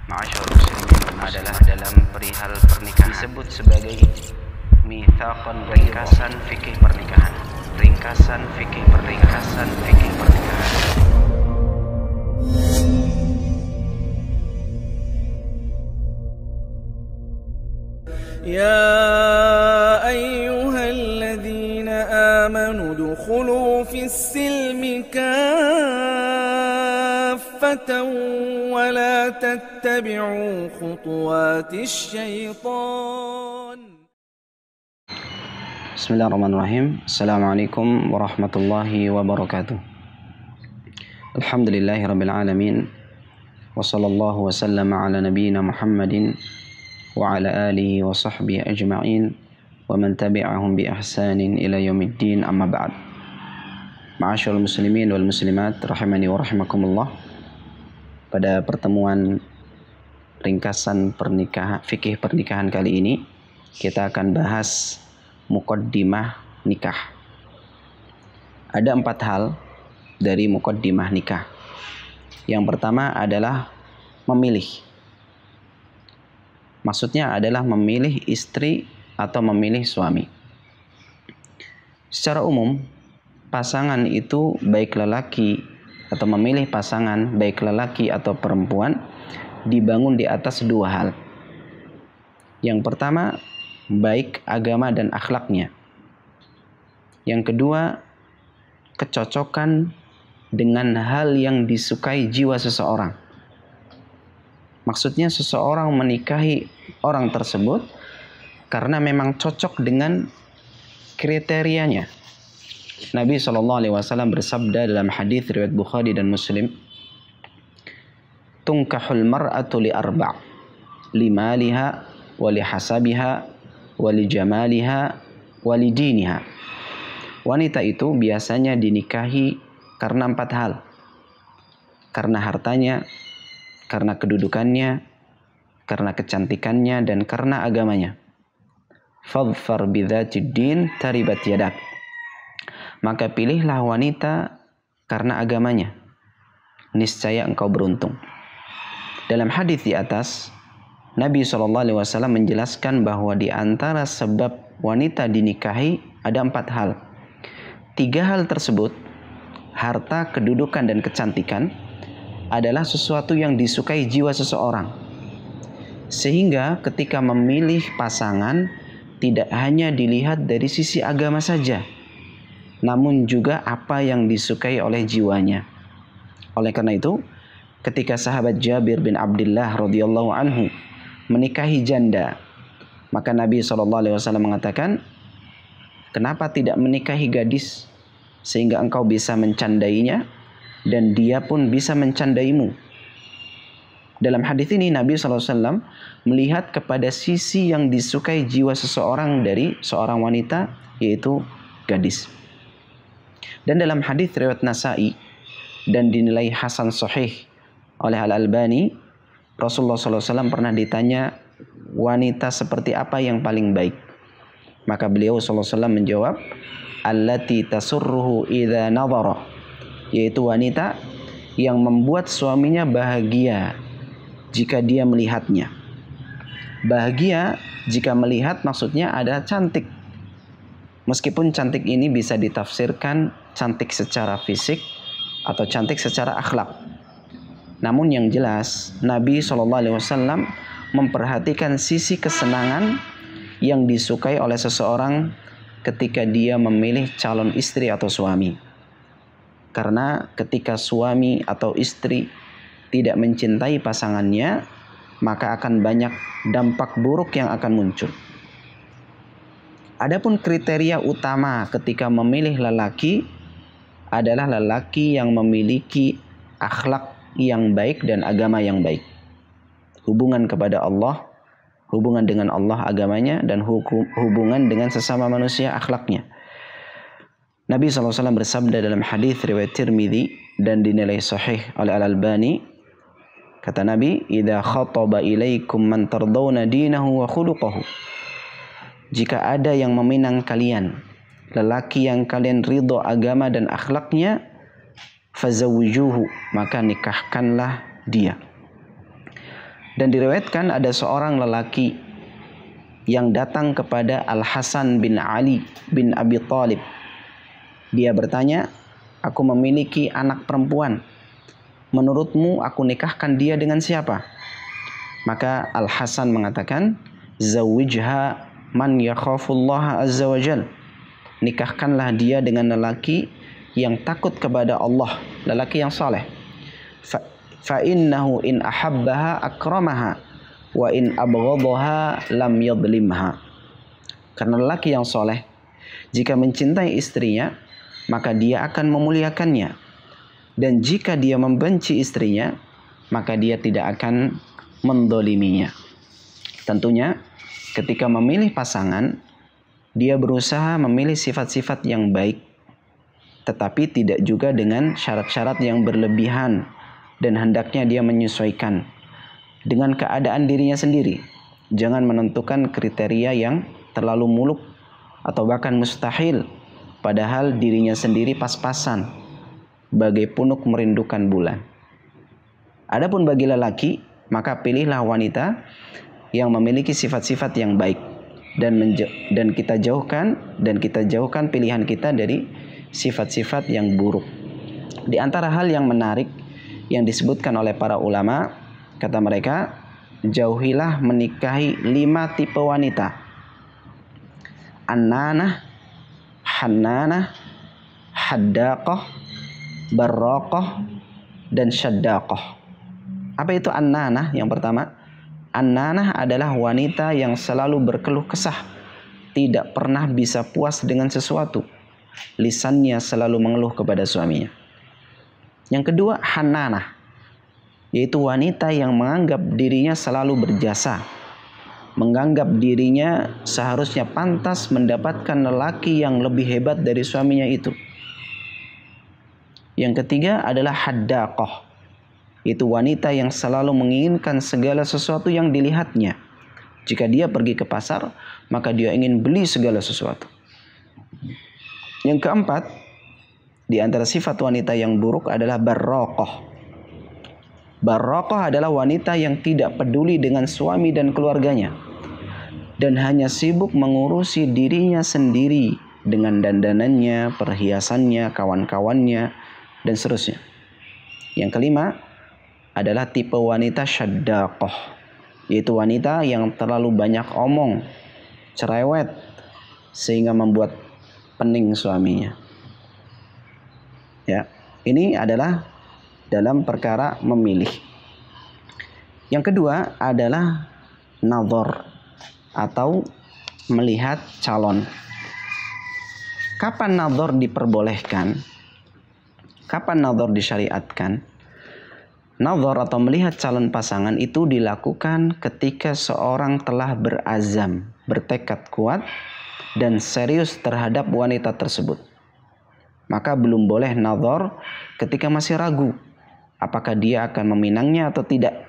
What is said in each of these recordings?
Ma'asyarul muslimin adalah dalam perihal pernikahan disebut sebagai mitsaqan, ringkasan fikih pernikahan. Ringkasan fikih pernikahan. يا أيها الذين آمنوا ادخلوا في السلم كافة ولا تتبعوا خطوات الشيطان. Bismillahirrahmanirrahim. Assalamualaikum warahmatullahi wabarakatuh. Alhamdulillahirabbil alamin. Wa sallallahu wa sallama ala nabiyyina Muhammadin wa ala alihi wa sahbihi ajma'in wa man tabi'ahum bi ihsanin ila yaumiddin, amma ba'd. Ma'asyarul muslimin wal muslimat rahimani wa rahimakumullah. Pada pertemuan ringkasan pernikahan, fikih pernikahan kali ini kita akan bahas muqaddimah nikah. Ada 4 hal dari muqaddimah nikah. Yang pertama adalah memilih. Maksudnya adalah memilih istri atau memilih suami. Secara umum, pasangan itu baik lelaki atau memilih pasangan baik lelaki atau perempuan dibangun di atas 2 hal. Yang pertama, baik agama dan akhlaknya. Yang kedua, kecocokan dengan hal yang disukai jiwa seseorang. Maksudnya seseorang menikahi orang tersebut karena memang cocok dengan kriterianya. Nabi SAW bersabda dalam hadis riwayat Bukhari dan Muslim, "Tunkahul mar'atu li arba', li maliha wa li hasabiha wa li jamaliha wa li diniha." Wanita itu biasanya dinikahi karena 4 hal. Karena hartanya, karena kedudukannya, karena kecantikannya, dan karena agamanya. Fadfar bidzatid din taribat yadak. Maka pilihlah wanita karena agamanya, niscaya engkau beruntung. Dalam hadis di atas, Nabi SAW menjelaskan bahwa di antara sebab wanita dinikahi ada 4 hal. 3 hal tersebut, harta, kedudukan, dan kecantikan, adalah sesuatu yang disukai jiwa seseorang. Sehingga ketika memilih pasangan, tidak hanya dilihat dari sisi agama saja, namun juga apa yang disukai oleh jiwanya. Oleh karena itu, ketika sahabat Jabir bin Abdullah radhiyallahu anhu menikahi janda, maka Nabi SAW mengatakan, "Kenapa tidak menikahi gadis sehingga engkau bisa mencandainya dan dia pun bisa mencandaimu?" Dalam hadis ini Nabi SAW melihat kepada sisi yang disukai jiwa seseorang dari seorang wanita, yaitu gadis. Dan dalam hadis riwayat Nasa'i dan dinilai hasan sahih oleh Al-Albani, Rasulullah SAW pernah ditanya wanita seperti apa yang paling baik. Maka beliau SAW menjawab, "Allati tasurruhu idza nadhara," yaitu wanita yang membuat suaminya bahagia jika dia melihatnya. Bahagia jika melihat maksudnya ada cantik. Meskipun cantik ini bisa ditafsirkan cantik secara fisik atau cantik secara akhlak. Namun yang jelas Nabi SAW memperhatikan sisi kesenangan yang disukai oleh seseorang ketika dia memilih calon istri atau suami. Karena ketika suami atau istri tidak mencintai pasangannya, maka akan banyak dampak buruk yang akan muncul. Adapun kriteria utama ketika memilih lelaki adalah lelaki yang memiliki akhlak yang baik dan agama yang baik. Hubungan kepada Allah, hubungan dengan Allah agamanya, dan hubungan dengan sesama manusia akhlaknya. Nabi SAW bersabda dalam hadis riwayat Tirmidzi dan dinilai sahih oleh Al-Albani, kata Nabi, "Idza khataba ilaikum man tardawna dinahu wa khuluquhu." Jika ada yang meminang kalian, lelaki yang kalian ridho agama dan akhlaknya, fazawwijuhu, maka nikahkanlah dia. Dan diriwayatkan ada seorang lelaki yang datang kepada Al-Hasan bin Ali bin Abi Thalib. Dia bertanya, aku memiliki anak perempuan. Menurutmu aku nikahkan dia dengan siapa? Maka Al-Hasan mengatakan, Zawijha man yakhafullaha azza wa jal. Nikahkanlah dia dengan lelaki yang takut kepada Allah, lelaki yang saleh. Fa innahu in ahabbaha akramaha wa in abghadaha lam yadhlimha. Karena lelaki yang soleh, jika mencintai istrinya, maka dia akan memuliakannya. Dan jika dia membenci istrinya, maka dia tidak akan mendoliminya. Tentunya ketika memilih pasangan, dia berusaha memilih sifat-sifat yang baik, tetapi tidak juga dengan syarat-syarat yang berlebihan, dan hendaknya dia menyesuaikan dengan keadaan dirinya sendiri. Jangan menentukan kriteria yang terlalu muluk atau bahkan mustahil, padahal dirinya sendiri pas-pasan, bagai punuk merindukan bulan. Adapun bagi lelaki, maka pilihlah wanita yang memiliki sifat-sifat yang baik, dan kita jauhkan pilihan kita dari sifat-sifat yang buruk. Di antara hal yang menarik yang disebutkan oleh para ulama, kata mereka, jauhilah menikahi 5 tipe wanita: annanah, hannanah, haddaqah, barraqah, dan syaddaqah. Apa itu annanah? Yang pertama, annanah adalah wanita yang selalu berkeluh kesah, tidak pernah bisa puas dengan sesuatu, lisannya selalu mengeluh kepada suaminya. Yang kedua, hannanah, yaitu wanita yang menganggap dirinya selalu berjasa, menganggap dirinya seharusnya pantas mendapatkan lelaki yang lebih hebat dari suaminya itu. Yang ketiga adalah haddaqah, yaitu wanita yang selalu menginginkan segala sesuatu yang dilihatnya. Jika dia pergi ke pasar, maka dia ingin beli segala sesuatu. Yang keempat, di antara sifat wanita yang buruk adalah barraqah. Barraqah adalah wanita yang tidak peduli dengan suami dan keluarganya, dan hanya sibuk mengurusi dirinya sendiri dengan dandanannya, perhiasannya, kawan-kawannya, dan seterusnya. Yang kelima adalah tipe wanita syaddaqah, yaitu wanita yang terlalu banyak omong, cerewet, sehingga membuat pening suaminya. Ya, ini adalah dalam perkara memilih. Yang kedua adalah nazar atau melihat calon. Kapan nazar diperbolehkan? Kapan nazar disyariatkan? Nazar atau melihat calon pasangan itu dilakukan ketika seorang telah berazam, bertekad kuat, dan serius terhadap wanita tersebut. Maka belum boleh nazar ketika masih ragu apakah dia akan meminangnya atau tidak.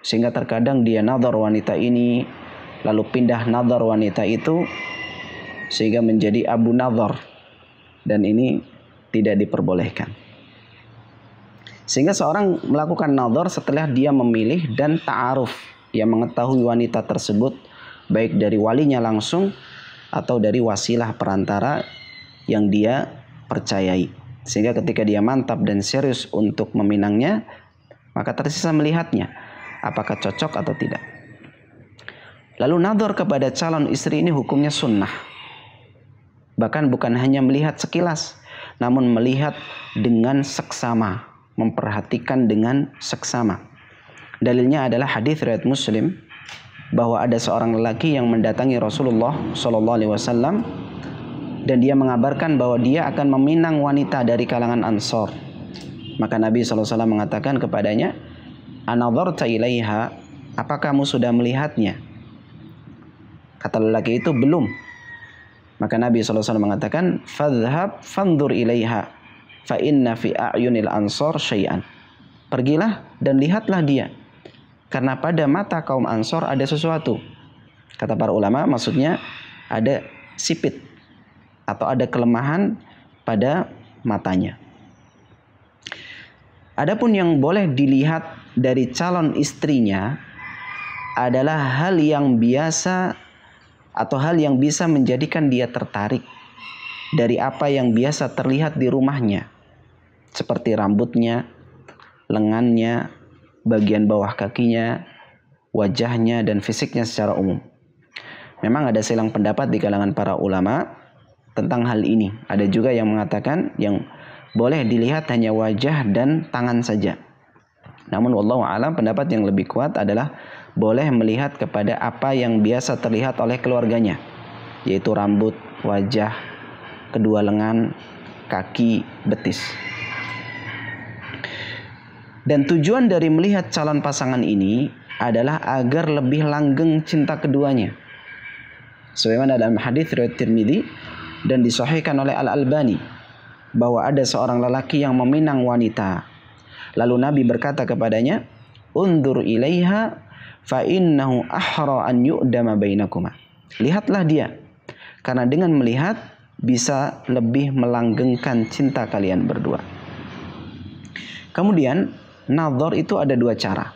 Sehingga terkadang dia nazar wanita ini, lalu pindah nazar wanita itu, sehingga menjadi abu nazar. Dan ini tidak diperbolehkan. Sehingga seorang melakukan nazar setelah dia memilih dan ta'aruf, dia mengetahui wanita tersebut baik dari walinya langsung atau dari wasilah perantara yang dia percayai. Sehingga ketika dia mantap dan serius untuk meminangnya, maka tersisa melihatnya apakah cocok atau tidak. Lalu nazar kepada calon istri ini hukumnya sunnah. Bahkan bukan hanya melihat sekilas, namun melihat dengan seksama, memperhatikan dengan seksama. Dalilnya adalah hadis riwayat Muslim bahwa ada seorang lelaki yang mendatangi Rasulullah SAW dan dia mengabarkan bahwa dia akan meminang wanita dari kalangan Ansor. Maka Nabi SAW mengatakan kepadanya, "Anadharta ilaiha?" Apa kamu sudah melihatnya? Kata lelaki itu, belum. Maka Nabi SAW mengatakan, "Fadhhab fanzur ilaiha, fa inna fi a'yunil ansor syai'an." Pergilah dan lihatlah dia, karena pada mata kaum Ansor ada sesuatu. Kata para ulama, maksudnya ada sipit atau ada kelemahan pada matanya. Adapun yang boleh dilihat dari calon istrinya adalah hal yang biasa atau hal yang bisa menjadikan dia tertarik dari apa yang biasa terlihat di rumahnya, seperti rambutnya, lengannya, bagian bawah kakinya, wajahnya, dan fisiknya secara umum. Memang ada silang pendapat di kalangan para ulama tentang hal ini. Ada juga yang mengatakan yang boleh dilihat hanya wajah dan tangan saja. Namun wallahu a'lam, pendapat yang lebih kuat adalah boleh melihat kepada apa yang biasa terlihat oleh keluarganya, yaitu rambut, wajah, kedua lengan, kaki, betis. Dan tujuan dari melihat calon pasangan ini adalah agar lebih langgeng cinta keduanya. Sebagaimana dalam hadis riwayat Tirmidzi dan disahihkan oleh Al-Albani bahwa ada seorang lelaki yang meminang wanita. Lalu Nabi berkata kepadanya, "Undur ilaiha fa innahu ahra an yu'dama bainakuma." Lihatlah dia, karena dengan melihat bisa lebih melanggengkan cinta kalian berdua. Kemudian nazar itu ada dua cara.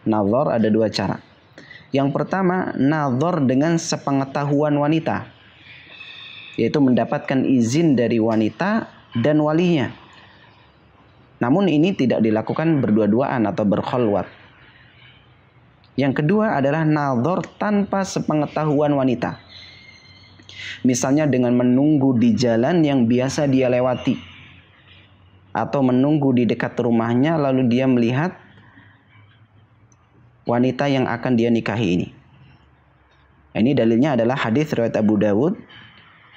Nazar ada dua cara. Yang pertama, nazar dengan sepengetahuan wanita, yaitu mendapatkan izin dari wanita dan walinya. Namun ini tidak dilakukan berdua-duaan atau berkholwat. Yang kedua adalah nazar tanpa sepengetahuan wanita. Misalnya dengan menunggu di jalan yang biasa dia lewati, atau menunggu di dekat rumahnya lalu dia melihat wanita yang akan dia nikahi ini. Ini dalilnya adalah hadis riwayat Abu Dawud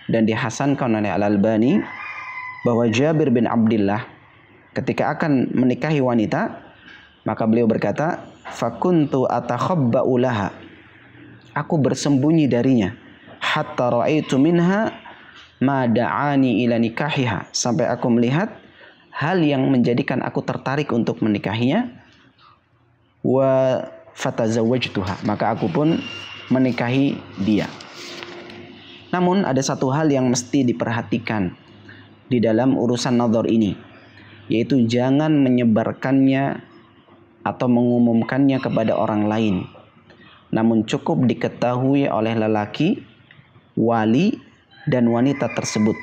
dan dihasankan oleh Al-Albani bahwa Jabir bin Abdullah ketika akan menikahi wanita, maka beliau berkata, "Fakuntu atakhabba'u laha." Aku bersembunyi darinya, hatta ra'aitu minha ma da'ani ila nikahiha, sampai aku melihat hal yang menjadikan aku tertarik untuk menikahinya. Wa fatazawwajtuha, maka aku pun menikahi dia. Namun ada satu hal yang mesti diperhatikan di dalam urusan nazar ini, yaitu jangan menyebarkannya atau mengumumkannya kepada orang lain. Namun cukup diketahui oleh lelaki, wali, dan wanita tersebut.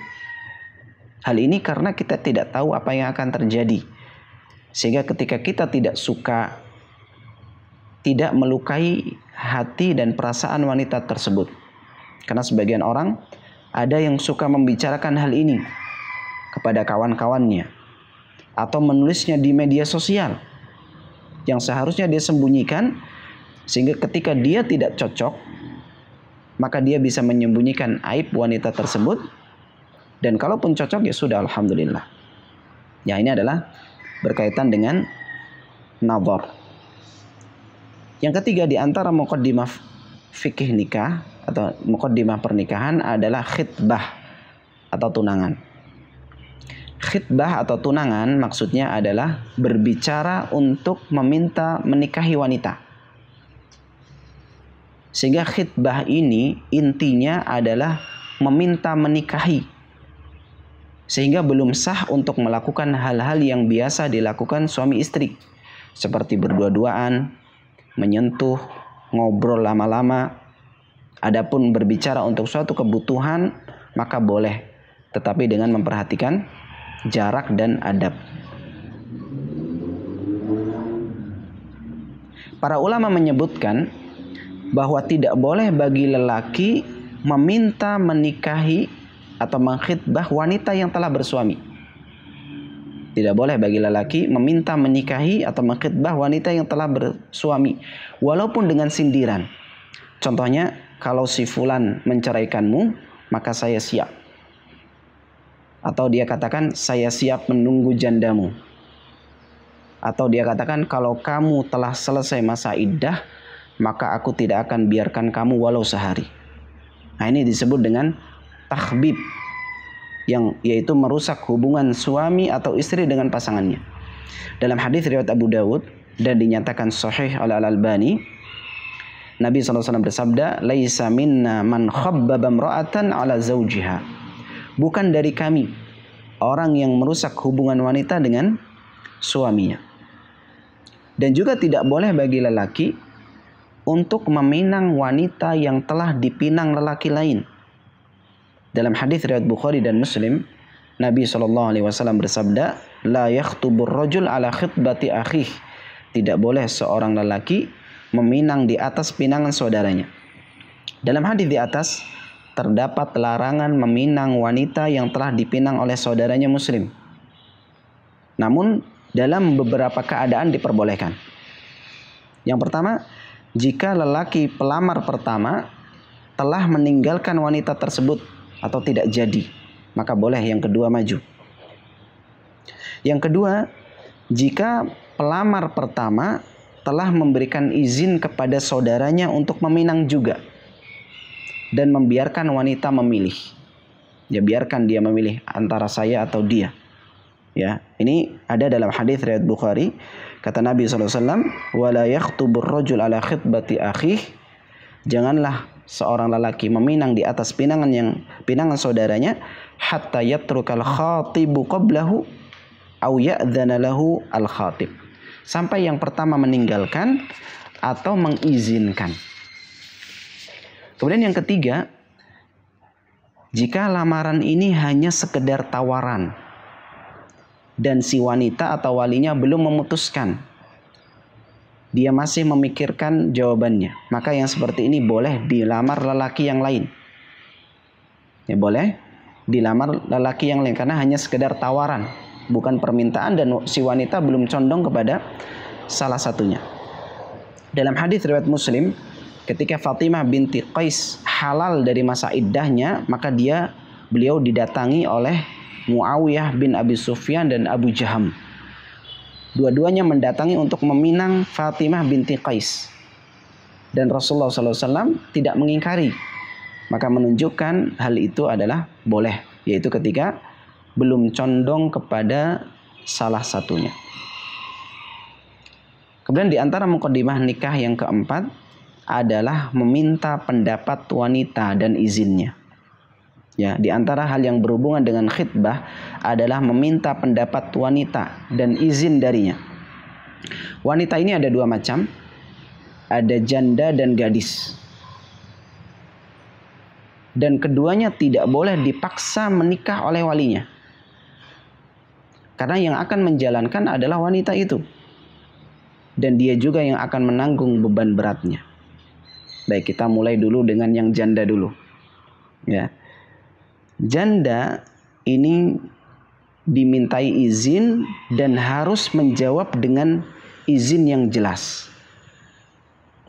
Hal ini karena kita tidak tahu apa yang akan terjadi. Sehingga ketika kita tidak suka, tidak melukai hati dan perasaan wanita tersebut. Karena sebagian orang ada yang suka membicarakan hal ini kepada kawan-kawannya, atau menulisnya di media sosial yang seharusnya dia sembunyikan, sehingga ketika dia tidak cocok maka dia bisa menyembunyikan aib wanita tersebut, dan kalaupun cocok ya sudah, alhamdulillah. Ya, ini adalah berkaitan dengan nazar. Yang ketiga di antara muqaddimah fikih nikah atau muqaddimah pernikahan adalah khitbah atau tunangan. Khitbah atau tunangan maksudnya adalah berbicara untuk meminta menikahi wanita. Sehingga khitbah ini intinya adalah meminta menikahi. Sehingga belum sah untuk melakukan hal-hal yang biasa dilakukan suami istri, seperti berdua-duaan, menyentuh, ngobrol lama-lama. Adapun berbicara untuk suatu kebutuhan maka boleh, tetapi dengan memperhatikan jarak dan adab. Para ulama menyebutkan bahwa tidak boleh bagi lelaki meminta menikahi atau mengkhitbah wanita yang telah bersuami. Tidak boleh bagi lelaki meminta menikahi atau mengkhitbah wanita yang telah bersuami, walaupun dengan sindiran. Contohnya, kalau si fulan menceraikanmu, maka saya siap. Atau dia katakan, saya siap menunggu jandamu. Atau dia katakan, kalau kamu telah selesai masa iddah, maka aku tidak akan biarkan kamu walau sehari. Nah, ini disebut dengan takhbib, yang yaitu merusak hubungan suami atau istri dengan pasangannya. Dalam hadis riwayat Abu Dawud dan dinyatakan sahih oleh Al-Albani, Nabi SAW bersabda, "Laisa minna man khabbaba imra'atan ala zawjiha." Bukan dari kami orang yang merusak hubungan wanita dengan suaminya. Dan juga tidak boleh bagi lelaki untuk meminang wanita yang telah dipinang lelaki lain. Dalam hadis riwayat Bukhari dan Muslim, Nabi SAW bersabda, la yakhtubur rajul ala khitbati akhih. Tidak boleh seorang lelaki meminang di atas pinangan saudaranya. Dalam hadis di atas terdapat larangan meminang wanita yang telah dipinang oleh saudaranya muslim. Namun dalam beberapa keadaan diperbolehkan. Yang pertama, jika lelaki pelamar pertama telah meninggalkan wanita tersebut atau tidak jadi, maka boleh yang kedua maju. Yang kedua, jika pelamar pertama telah memberikan izin kepada saudaranya untuk meminang juga dan membiarkan wanita memilih. Ya, biarkan dia memilih antara saya atau dia. Ya, ini ada dalam hadis riwayat Bukhari, kata Nabi SAW, wala yakhtubur rajul ala khitbati akhih. Janganlah seorang lelaki meminang di atas pinangan saudaranya hatta yatrukal khatibu qablahu au ya'dzana lahu al khatib. Sampai yang pertama meninggalkan atau mengizinkan. Kemudian yang ketiga, jika lamaran ini hanya sekedar tawaran dan si wanita atau walinya belum memutuskan, dia masih memikirkan jawabannya, maka yang seperti ini boleh dilamar lelaki yang lain. Ya, boleh dilamar lelaki yang lain karena hanya sekedar tawaran, bukan permintaan, dan si wanita belum condong kepada salah satunya. Dalam hadis riwayat Muslim, ketika Fatimah binti Qais halal dari masa iddahnya, maka beliau didatangi oleh Muawiyah bin Abi Sufyan dan Abu Jaham. Dua-duanya mendatangi untuk meminang Fatimah binti Qais. Dan Rasulullah SAW tidak mengingkari. Maka menunjukkan hal itu adalah boleh. Yaitu ketika belum condong kepada salah satunya. Kemudian di antara muqaddimah nikah yang keempat adalah meminta pendapat wanita dan izinnya. Ya, di antara hal yang berhubungan dengan khitbah adalah meminta pendapat wanita dan izin darinya. Wanita ini ada dua macam, ada janda dan gadis. Dan keduanya tidak boleh dipaksa menikah oleh walinya. Karena yang akan menjalankan adalah wanita itu. Dan dia juga yang akan menanggung beban beratnya. Baik, kita mulai dulu dengan yang janda dulu. Ya. Janda ini dimintai izin dan harus menjawab dengan izin yang jelas.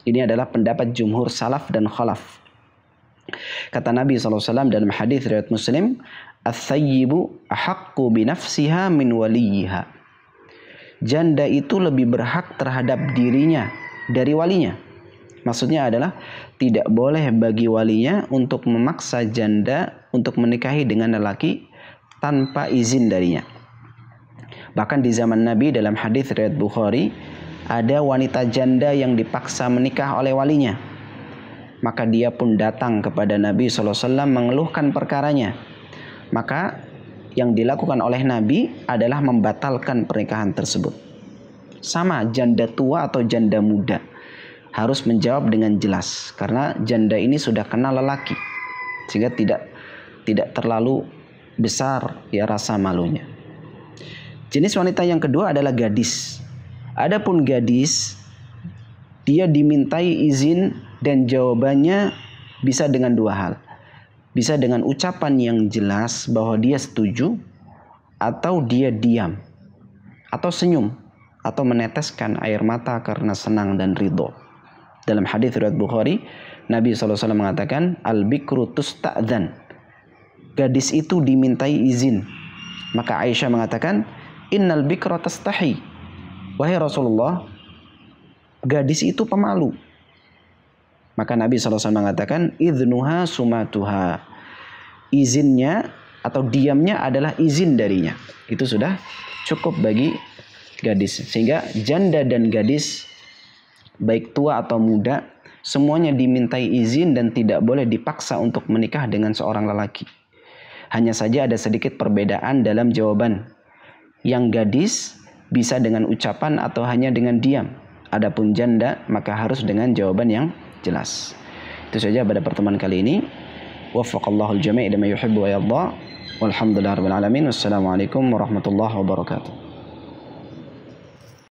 Ini adalah pendapat jumhur salaf dan khalaf. Kata Nabi SAW dalam hadis riwayat Muslim, "Ats-tsayyibu ahaqqu bi nafsiha min waliyiha." Janda itu lebih berhak terhadap dirinya dari walinya. Maksudnya adalah tidak boleh bagi walinya untuk memaksa janda untuk menikahi dengan lelaki tanpa izin darinya. Bahkan di zaman Nabi dalam hadis riwayat Bukhari, ada wanita janda yang dipaksa menikah oleh walinya. Maka dia pun datang kepada Nabi SAW mengeluhkan perkaranya. Maka yang dilakukan oleh Nabi adalah membatalkan pernikahan tersebut. Sama janda tua atau janda muda harus menjawab dengan jelas, karena janda ini sudah kenal lelaki sehingga tidak terlalu besar ya rasa malunya. Jenis wanita yang kedua adalah gadis. Adapun gadis, dia dimintai izin dan jawabannya bisa dengan dua hal. Bisa dengan ucapan yang jelas bahwa dia setuju, atau dia diam, atau senyum, atau meneteskan air mata karena senang dan ridho. Dalam hadis riwayat Bukhari, Nabi SAW mengatakan, al-bikru tusta'dzan. Gadis itu dimintai izin. Maka Aisyah mengatakan, innal bikra tastahi. Wahai Rasulullah, gadis itu pemalu. Maka Nabi SAW mengatakan, idhnuha sumatuha. Izinnya atau diamnya adalah izin darinya. Itu sudah cukup bagi gadis. Sehingga janda dan gadis, baik tua atau muda, semuanya dimintai izin dan tidak boleh dipaksa untuk menikah dengan seorang lelaki. Hanya saja ada sedikit perbedaan dalam jawaban. Yang gadis bisa dengan ucapan atau hanya dengan diam. Adapun janda maka harus dengan jawaban yang jelas. Itu saja pada pertemuan kali ini. Waffaqallahul jami' lima yuhibbu wa yarda. Walhamdulillahirabbil alamin. Wassalamualaikum warahmatullahi wabarakatuh.